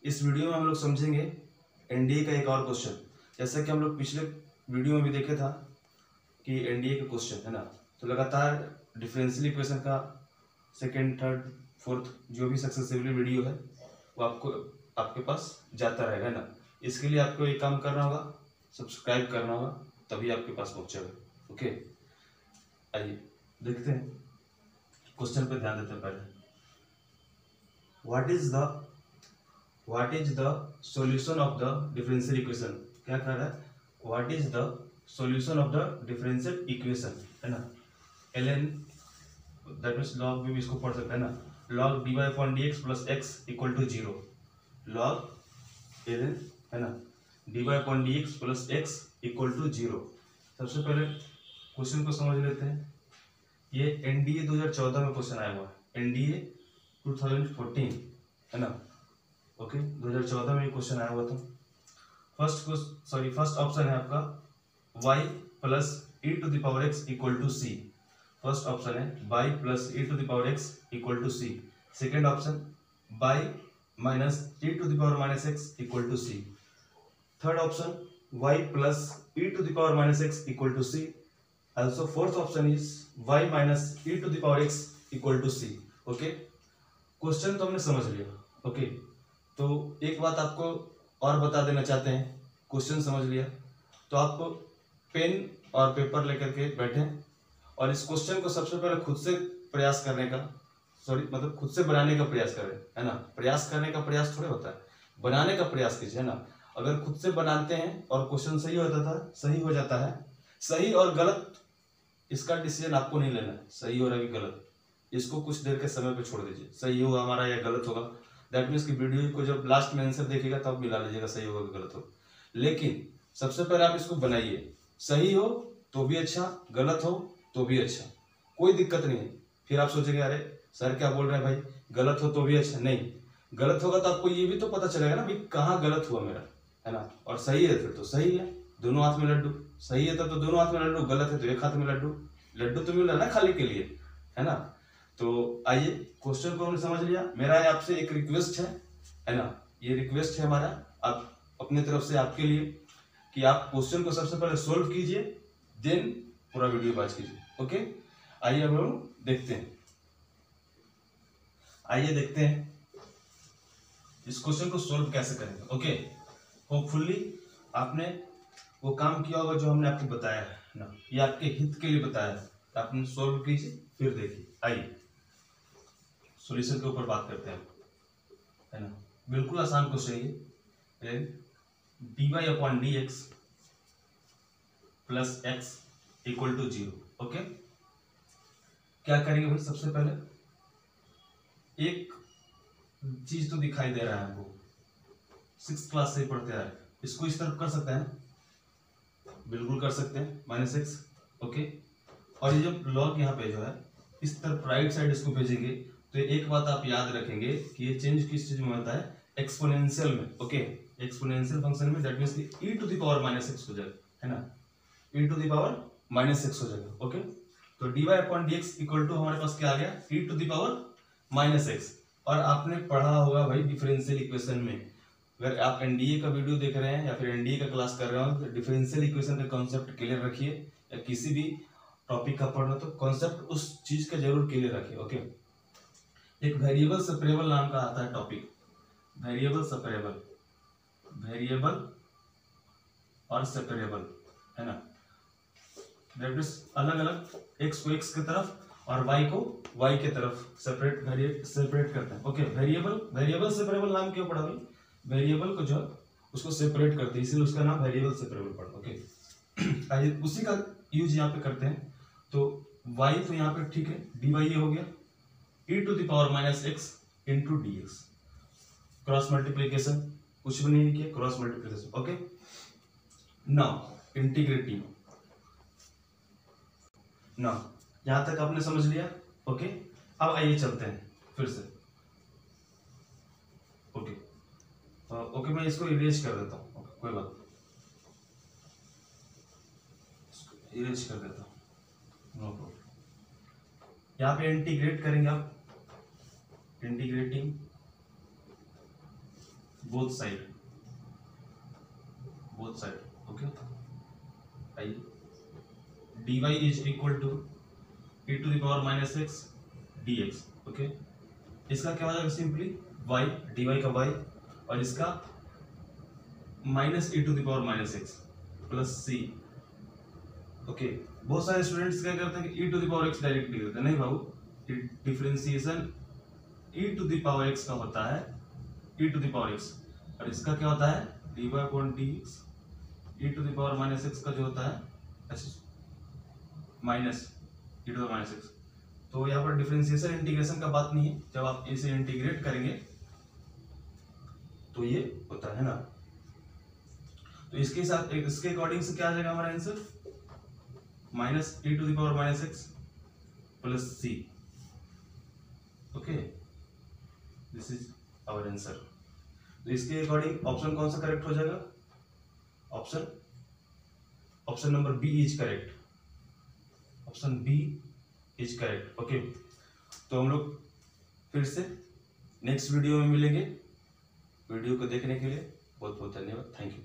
इस वीडियो में हम लोग समझेंगे एनडीए का एक और क्वेश्चन। जैसा कि हम लोग पिछले वीडियो में भी देखे था कि एनडीए का क्वेश्चन है ना, तो लगातार डिफरेंशियल इक्वेशन का सेकेंड, थर्ड, फोर्थ जो भी सक्सेसिवली वीडियो है वो आपके पास जाता रहेगा ना। इसके लिए आपको एक काम करना होगा, सब्सक्राइब करना होगा, तभी आपके पास पहुंचेगा। ओके, आइए देखते हैं, क्वेश्चन पे ध्यान देते हैं। पहले what is the solution of the differential equation. क्या कह रहा है, what is the solution of the differential equation, है ना। ln दैट मीन्स लॉग भी इसको पढ़ सकते हैं ना, log dy upon D X plus X equal to zero, log ln है ना dy upon D X plus X equal to zero. सबसे पहले क्वेश्चन को समझ लेते हैं। ये एनडीए 2014 में क्वेश्चन आया हुआ है, एनडीए 2014 है ना। ओके, 2014 में ये क्वेश्चन आया हुआ था। फर्स्ट ऑप्शन है आपका y plus e to the power x equal to C. First option है y plus e to the power x equal to C. Second option y minus e to the power minus x equal to C. Third option y plus e to the power minus x equal to C. Also fourth option is y minus e to the power x equal to c. Okay, question तो हमने समझ लिया। Okay, तो एक बात आपको और बता देना चाहते हैं, क्वेश्चन समझ लिया तो आप पेन और पेपर लेकर के बैठें और इस क्वेश्चन को सबसे पहले खुद से प्रयास करने का, मतलब खुद से बनाने का प्रयास करें, है ना। प्रयास करने का प्रयास थोड़े होता है, बनाने का प्रयास कीजिए, है ना। अगर खुद से बनाते हैं और क्वेश्चन सही हो जाता है, सही और गलत इसका डिसीजन आपको नहीं लेना है, सही हो रहा है कि गलत, इसको कुछ देर के समय पे छोड़ दीजिए, सही होगा हमारा या गलत होगा। दैट मीन्स कि वीडियो को जब लास्ट में आंसर देखिएगा तब मिला लीजिएगा सही होगा कि गलत होगा। लेकिन सबसे पहले आप इसको बनाइए, सही हो तो भी अच्छा, गलत हो तो भी अच्छा, कोई दिक्कत नहीं है। फिर आप सोचेंगे अरे सर क्या बोल रहे हैं भाई, गलत हो तो भी अच्छा। नहीं, गलत होगा तो आपको ये भी तो पता चलेगा ना भाई कहाँ गलत हुआ मेरा, है ना। और सही है फिर तो सही है, दोनों हाथ में लड्डू, सही है तब तो दोनों हाथ में लड्डू, गलत है तो एक हाथ में लड्डू। लड्डू तो मिल रहा है ना खाने के लिए, है ना। तो आइए क्वेश्चन को हमने समझ लिया। मेरा आपसे एक रिक्वेस्ट है ना, ये रिक्वेस्ट है हमारा आप अपने तरफ से आपके लिए कि आप क्वेश्चन को सबसे पहले सोल्व कीजिए, देन पूरा वीडियो वॉच कीजिए। ओके, आइए हम लोग देखते हैं, आइए देखते हैं इस क्वेश्चन को सोल्व कैसे करेंगे। ओके, होपफुली आपने वो काम किया होगा जो हमने आपको बताया है ना, ये आपके हित के लिए बताया है, तो आपने सोल्व कीजिए फिर देखिए। आइए सॉल्यूशन के ऊपर बात करते हैं, है ना। बिल्कुल आसान क्वेश्चन है, dy upon D X plus X equal to zero. Okay, क्या करेंगे भाई, सबसे पहले एक चीज तो दिखाई दे रहा है हमको, 6th क्लास से ही पढ़ते आ रहे हैं, इसको इस तरफ कर सकते हैं, बिल्कुल कर सकते हैं, माइनस एक्स। ओके, और ये जो लॉग यहाँ पे जो है इस तरफ राइट साइड इसको भेजेंगे तो एक बात आप याद रखेंगे कि ये चेंज किस चीज में होता है, एक्सपोनेंशियल में। ओके, एक्सपोनेंशियल फंक्शन में, that means e to the power minus X हो जाएगा, है ना, e to the power minus X हो जाएगा। ओके, तो dy upon dx equal to हमारे पास क्या आ गया, e to the power minus X. और आपने पढ़ा होगा भाई डिफरेंशियल इक्वेशन में, अगर आप एनडीए का वीडियो देख रहे हैं या फिर एनडीए का क्लास कर रहे हो तो डिफरेंशियल इक्वेशन का कॉन्सेप्ट क्लियर रखिए, या किसी भी टॉपिक का पढ़ना तो कॉन्सेप्ट उस चीज का जरूर क्लियर रखिए। ओके, एक वेरिएबल सेपरेबल नाम का आता है टॉपिक, वेरिएबल और सेपरेबल, है ना। दैट मींस अलग अलग x को x की तरफ और y को y की तरफ सेपरेट करते हैं। ओके, वेरिएबल सेपरेबल नाम क्यों पड़ा भाई, वेरिएबल को जो उसको सेपरेट करते हैं इसलिए उसका नाम वेरिएबल सेपरेबल पड़ा। ओके, आइए उसी का यूज यहाँ पे करते हैं। तो y तो यहाँ पे ठीक है, dy ये हो गया e to the power minus X into D X, cross multiplication, कुछ भी नहीं किया, cross multiplication. Okay, now integrating, now यहां तक आपने समझ लिया। ओके, अब आइए चलते हैं फिर से। ओके, ओके मैं इसको इरेज कर देता हूँ, कोई बात नहीं, इरेज कर देता हूँ, नो प्रॉब्लम। यहाँ पे इंटीग्रेट करेंगे आप, इंटीग्रेटिंग बोथ साइड ओके। आइए dy is equal to e to the power minus x dx okay. इसका क्या हो जाएगा सिंपली y, dy का y और इसका minus e to the power minus x plus c okay. बहुत सारे स्टूडेंट्स क्या करते हैं कि e to the power x direct लिख देते हैं, नहीं बाबू, differentiation e to the power x का होता है e to the power x और इसका क्या होता है dy upon dx e to the power minus x का जो होता है minus e to the minus x। तो यहाँ पर डिफरेंशिएशन इंटीग्रेशन का बात नहीं है, जब आप इसे इंटीग्रेट करेंगे तो ये होता है ना। तो इसके साथ इसके अकॉर्डिंग से क्या आ जाएगा हमारा answer minus e to the power minus x plus c okay, this is our answer. तो इसके अकॉर्डिंग ऑप्शन कौन सा करेक्ट हो जाएगा, option number B is correct, option B is correct okay. तो हम लोग फिर से नेक्स्ट वीडियो में मिलेंगे। वीडियो को देखने के लिए बहुत बहुत धन्यवाद, थैंक यू।